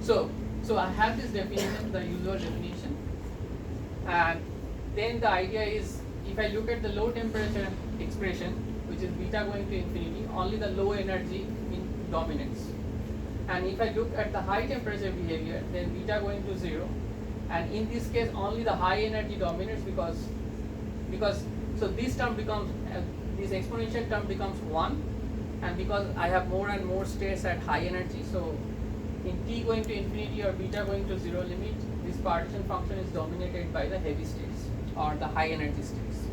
So I have this definition, the usual definition, and then the idea is if I look at the low temperature expression, which is beta going to infinity, only the low energy dominates. And if I look at the high temperature behavior, then beta going to 0, and in this case only the high energy dominates because so this term becomes this exponential term becomes 1, and because I have more and more states at high energy, so in t going to infinity or beta going to 0 limit, this partition function is dominated by the heavy states or the high energy states.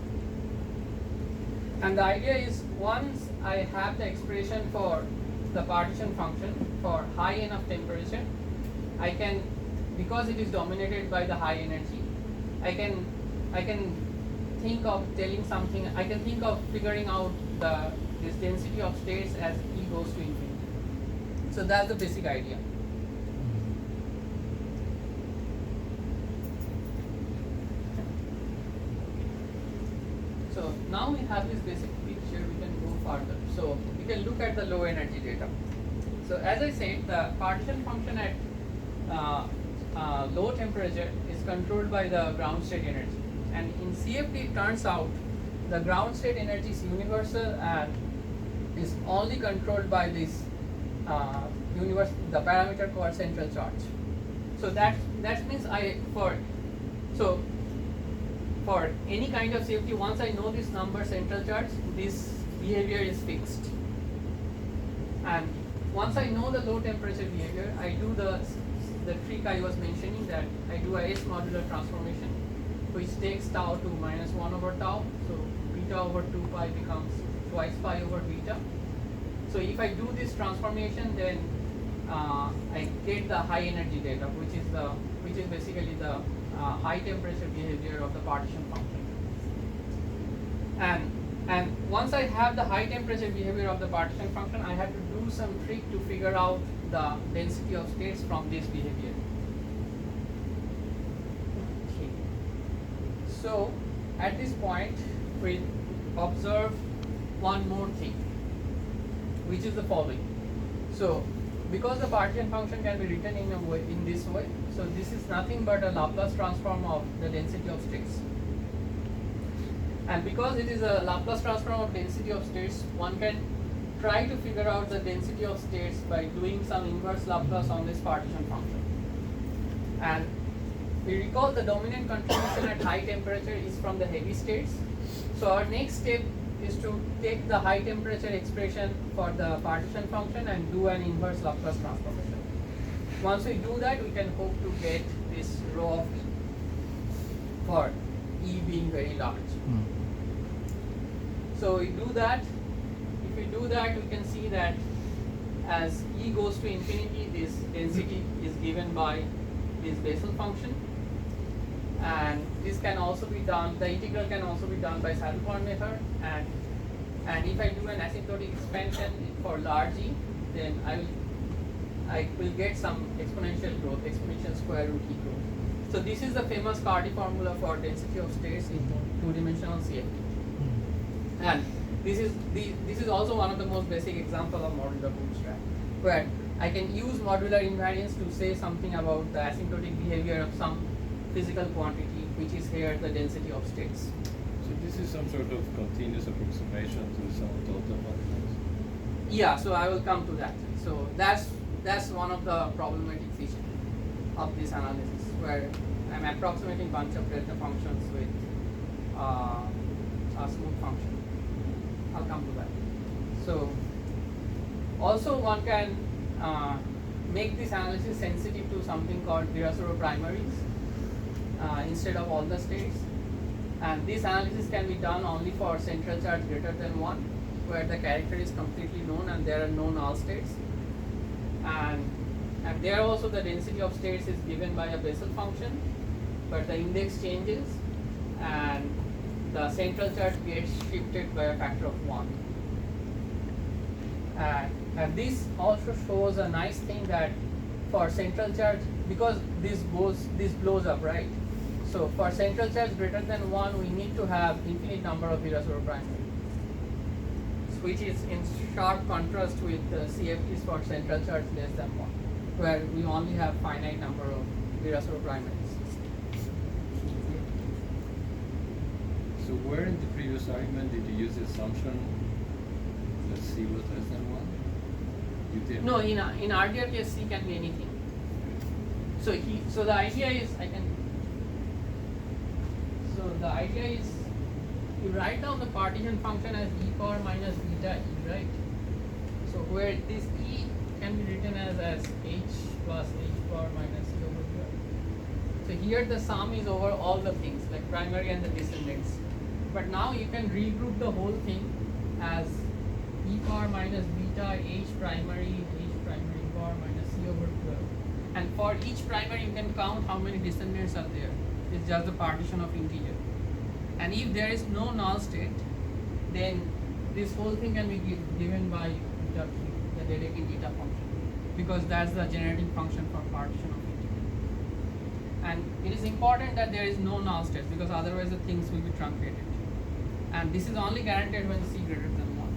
And the idea is once I have the expression for the partition function for high enough temperature, I can, because it is dominated by the high energy, I can think of telling something, I can think of figuring out this density of states as E goes to infinity. So that's the basic idea. So now we have this basic picture, we can go further. So we can look at the low energy data. So as I said, the partition function at low temperature is controlled by the ground state energy. And in CFD it turns out the ground state energy is universal and is only controlled by this the parameter called central charge. So that means for any kind of safety, once I know this number central charge, this behavior is fixed. And once I know the low temperature behavior, I do the trick I was mentioning, that I do a S modular transformation, which takes tau to minus 1 over tau. So beta over 2 pi becomes twice pi over beta. So if I do this transformation, then I get the high energy data, which is basically the high temperature behavior of the partition function. And once I have the high temperature behavior of the partition function, I have to do some trick to figure out the density of states from this behavior. Okay. So at this point, we observe one more thing, which is the following. So because the partition function can be written in this way, so this is nothing but a Laplace transform of the density of states. And because it is a Laplace transform of density of states, one can try to figure out the density of states by doing some inverse Laplace on this partition function. And we recall the dominant contribution at high temperature is from the heavy states. So our next step is to take the high temperature expression for the partition function and do an inverse Laplace transformation. Once we do that, we can hope to get this rho of for E being very large. So we do that. If we do that, we can see that as E goes to infinity, this density is given by this Bessel function. And this can also be done, the integral can also be done by Saddle-Born method. And if I do an asymptotic expansion for large E, then I will get some exponential growth, exponential square root E growth. So this is the famous Cardy formula for density of states in two-dimensional CFD. And this is also one of the most basic examples of modular bootstrap, where I can use modular invariance to say something about the asymptotic behavior of some physical quantity, which is here the density of states. So this is some sort of continuous approximation to some total modulus? Yeah, so I will come to that. So that's one of the problematic features of this analysis, where I'm approximating bunch of delta functions with a smooth function. I'll come to that. So also one can make this analysis sensitive to something called Virasoro primaries instead of all the states. And this analysis can be done only for central charge greater than 1, where the character is completely known and there are no null states. And there also the density of states is given by a Bessel function, but the index changes and the central charge gets shifted by a factor of 1. And this also shows a nice thing that for central charge, because this blows up, right? So for central charge greater than 1, we need to have infinite number of Virasoro primaries, which is in sharp contrast with the CFTs for central charge less than 1, where we only have finite number of Virasoro primaries. So where in the previous argument did you use the assumption that C was less than 1? You did. No, in RDR case, C can be anything. So the idea is you write down the partition function as e power minus beta e, right? So where this e can be written as h plus h power minus e over here. So here the sum is over all the things like primary and the descendants. But now you can regroup the whole thing as e power minus beta h primary power minus c over 12. And for each primary you can count how many descendants are there. It's just the partition of integer. And if there is no null state, then this whole thing can be given by beta q, the Dedekind eta function, because that's the generating function for partition of integer. And it is important that there is no null states, because otherwise the things will be truncated. And this is only guaranteed when c greater than 1.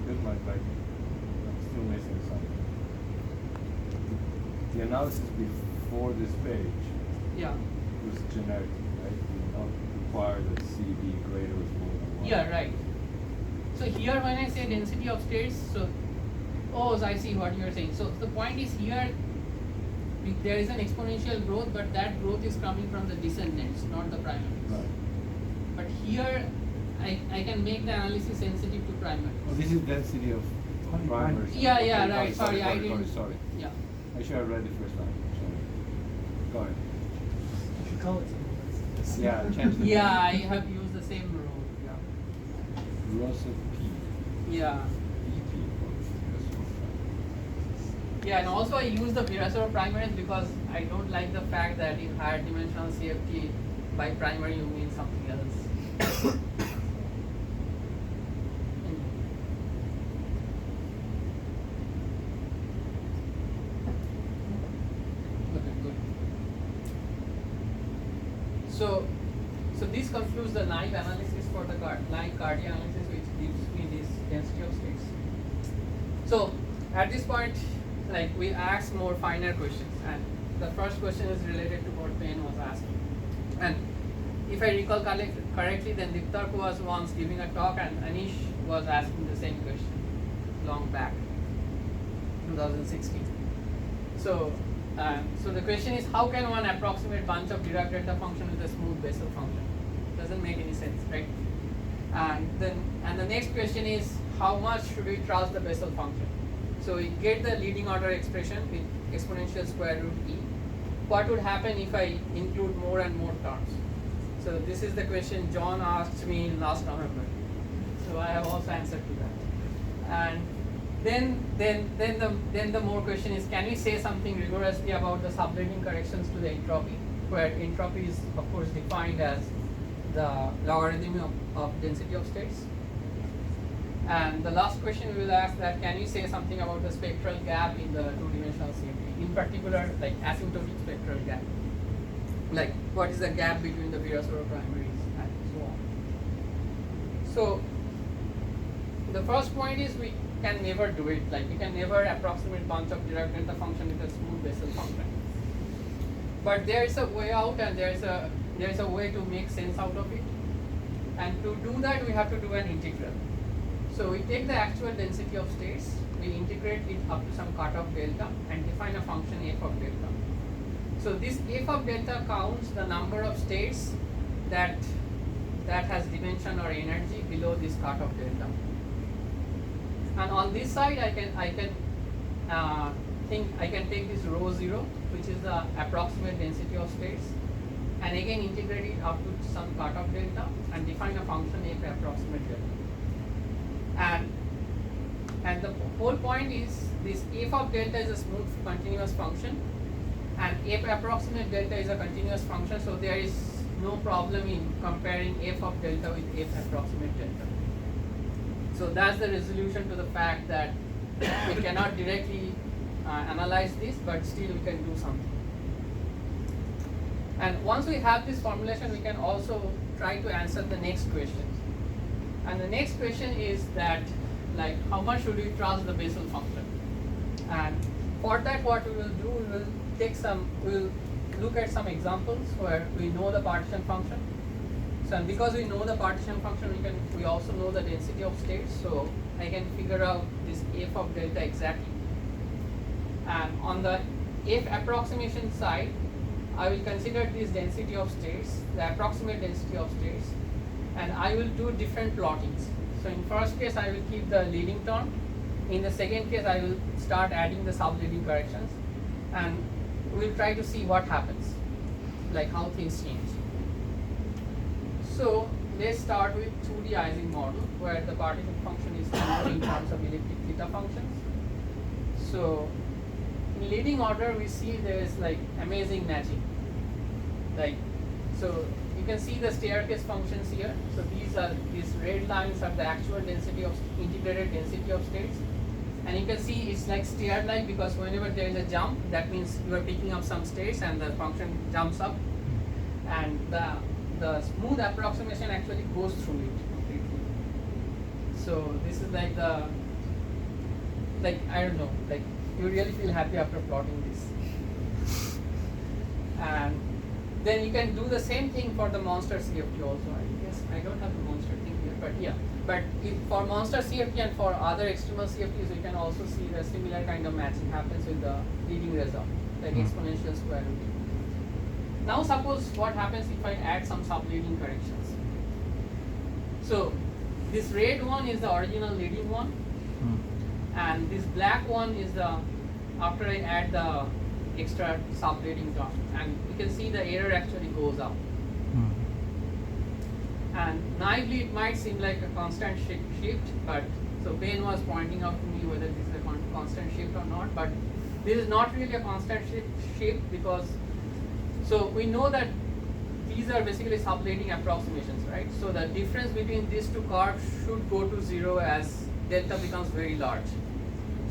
This might like, I'm still missing something. The analysis before this page Yeah. was generic, right? It did not require that C be greater or smaller than 1. Yeah, right. So here when I say density of states, so I see what you are saying. So the point is here there is an exponential growth, but that growth is coming from the descendants, not the primaries. Right. But here I can make the analysis sensitive to primaries. Oh, this is density of primers. Yeah, Okay, right. Sorry, I didn't. Sorry. Yeah. I should have read the first line. Sorry. Go ahead. You should call it something. Yeah, change the Yeah, I name. have used the same rule. Yeah. Rows of P. Yeah. EP. Yeah, and also I use the Virasoro primaries because I don't like the fact that in higher dimensional CFT by primary you mean something else. Okay, good. So this concludes the naive analysis for the naive Cardiac analysis, which gives me this density of states. So at this point, like we ask more finer questions, and the first question is related to what Payne was asking. And if I recall correctly, then Diptark was once giving a talk, and Anish was asking the same question long back, 2016. So the question is, how can one approximate bunch of Dirac delta function with a smooth Bessel function? Doesn't make any sense, right? And the next question is, how much should we trust the Bessel function? So we get the leading order expression with exponential square root e. What would happen if I include more and more terms? So this is the question John asked me last November. So I have also answered to that. And then the more question is, can we say something rigorously about the subletting corrections to the entropy, where entropy is of course defined as the logarithm of density of states. And the last question we will ask that, can you say something about the spectral gap in the two-dimensional CFT? In particular, like asymptotic spectral gap. Like what is the gap between the Virasoro primaries and so on. So the first point is we can never do it. Like we can never approximate bunch of Dirac delta function with a smooth Bessel function. But there is a way out, and there is a way to make sense out of it. And to do that, we have to do an integral. So we take the actual density of states, we integrate it up to some cutoff delta, and define a function f of delta. So this f of delta counts the number of states that has dimension or energy below this cutoff delta. And on this side, I can take this rho 0, which is the approximate density of states, and again integrate it up to some cutoff delta and define a function f approximate delta. And the whole point is this f of delta is a smooth continuous function, and f approximate delta is a continuous function, so there is no problem in comparing f of delta with f approximate delta. So that's the resolution to the fact that we cannot directly analyze this, but still we can do something. And once we have this formulation, we can also try to answer the next question. And the next question is that, like, how much should we trust the Bessel function? And for that, what we will do, we will look at some examples where we know the partition function. So, and because we know the partition function, we also know the density of states. So I can figure out this f of delta exactly. And on the f approximation side, I will consider this density of states, the approximate density of states, and I will do different plottings. So in first case, I will keep the leading term. In the second case, I will start adding the subleading corrections, and we'll try to see what happens, like how things change. So let's start with 2D Ising model, where the partition function is in terms of elliptic theta functions. So in leading order, we see there is like amazing matching. Like, so you can see the staircase functions here. So these red lines are the actual density of integrated density of states. And you can see it's like stair-like because whenever there is a jump, that means you are picking up some states and the function jumps up. And the smooth approximation actually goes through it completely. So this is like I don't know, like you really feel happy after plotting this. And then you can do the same thing for the monster CFT also. I guess I don't have the monster thing here, but yeah. But if for monster CFT and for other extremal CFTs, you can also see the similar kind of matching happens with the leading result, like exponential square root. Now suppose what happens if I add some subleading corrections. So this red one is the original leading one, and this black one is the after I add the extra subleading term, and you can see the error actually goes up. And naively it might seem like a constant shift, but so Ben was pointing out to me whether this is a constant shift or not, but this is not really a constant shift because so we know that these are basically subleading approximations, right? So the difference between these two curves should go to 0 as delta becomes very large.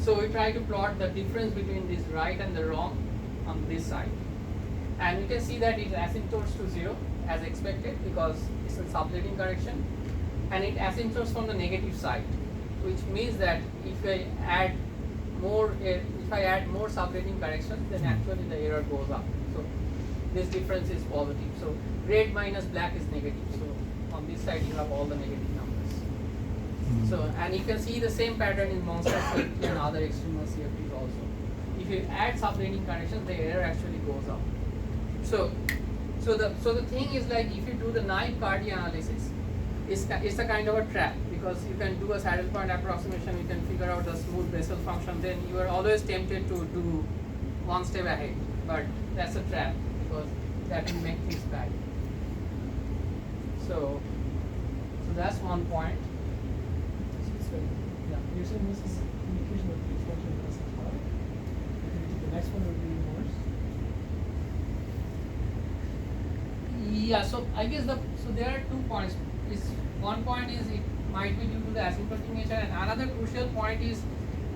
So we try to plot the difference between this right and the wrong on this side. And you can see that it asymptotes to 0 as expected because it's a subleading correction. And it asymptotes from the negative side, which means that if I add more subleading corrections, then actually the error goes up. So this difference is positive. So red minus black is negative. So on this side you have all the negative numbers. So and you can see the same pattern in monster CFT and other extremal CFTs also. If you add subleading corrections, the error actually goes up. So the thing is like if you do the naive Cardi analysis, it's a kind of a trap because you can do a saddle point approximation, you can figure out the smooth Bessel function, then you are always tempted to do one step ahead, but that's a trap because that will make things bad. So that's one point. So yeah, you're saying this is indication that the function is high. The next one would be worse. Yeah, so I guess there are 2 points. One point is it might be due to the asymptotic nature, and another crucial point is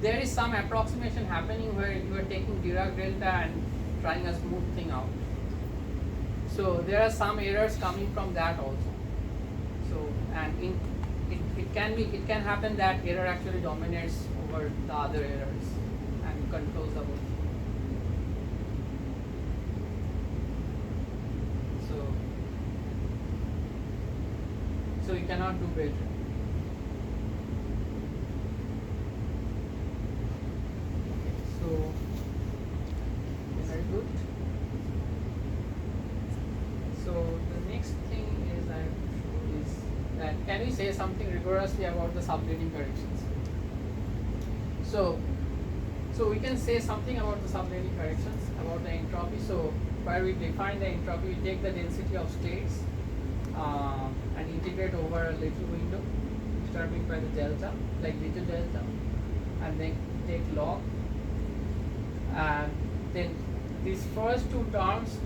there is some approximation happening where you are taking Dirac delta and trying a smooth thing out. So there are some errors coming from that also. So and it can happen that error actually dominates over the other errors and controls the whole. So you cannot do better. So very good. So the next thing is that can we say something rigorously about the subleading corrections? So we can say something about the subleading corrections, about the entropy. So where we define the entropy, we take the density of states and integrate over a little window determined by the delta, like little delta, and then take log. And then these first 2 terms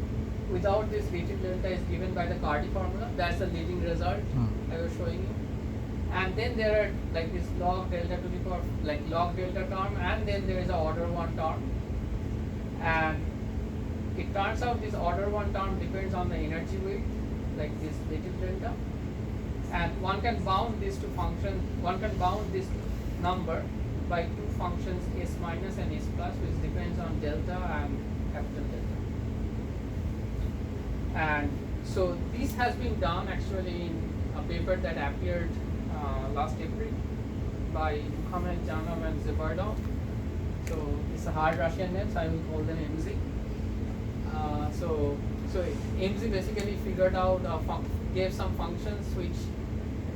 without this little delta is given by the Cardi formula. That's the leading result I was showing you. And then there are like this log delta to the power, like log delta term, and then there is a order 1 term. And it turns out this order 1 term depends on the energy weight, like this little delta. And one can bound this to function, one can bound this number by two functions s minus and s plus, which depends on delta and capital delta. And so this has been done actually in a paper that appeared last April by Muhammad Janov and Zibardov. So it's a hard Russian name, so I will call them MZ. So MZ basically figured out, gave some functions which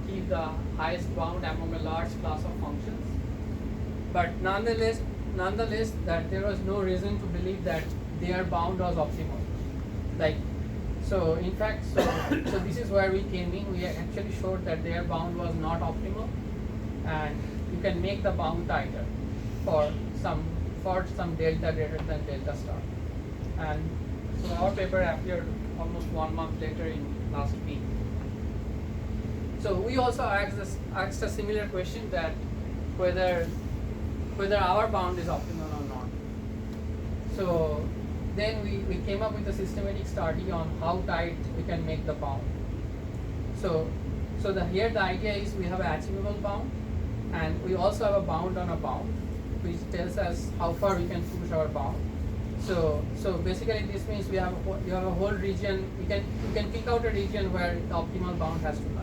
give the highest bound among a large class of functions. But nonetheless, that there was no reason to believe that their bound was optimal. So in fact, so this is where we came in. We actually showed that their bound was not optimal, and you can make the bound tighter for some delta greater than delta star. And so our paper appeared almost 1 month later in last week. So we also asked a similar question, that whether our bound is optimal or not. So then we came up with a systematic study on how tight we can make the bound. So here the idea is we have an achievable bound, and we also have a bound on a bound, which tells us how far we can push our bound. So basically this means you have a whole region. You can pick out a region where the optimal bound has to lie.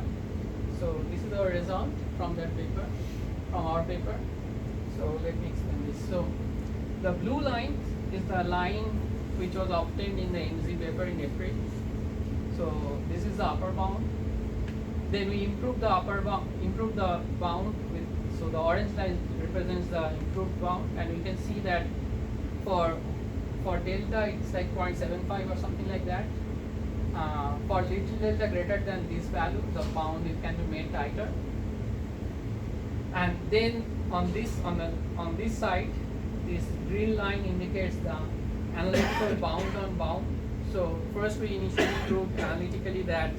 So this is our result from that paper, from our paper. So let me explain this. So the blue line is the line which was obtained in the MZ paper in April. So this is the upper bound. Then we improved the bound with, so the orange line represents the improved bound, and we can see that for delta it's like 0.75 or something like that. For little delta greater than this value, the bound can be made tighter. And then on this side, this green line indicates the analytical bound on bound. So first we initially proved analytically that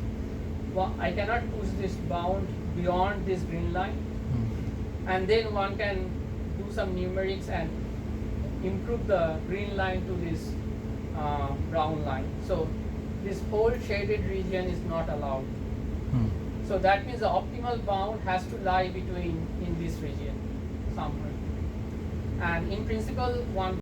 I cannot push this bound beyond this green line, and then one can do some numerics and improve the green line to this brown line. So this whole shaded region is not allowed. So that means the optimal bound has to lie in this region somewhere. And in principle, one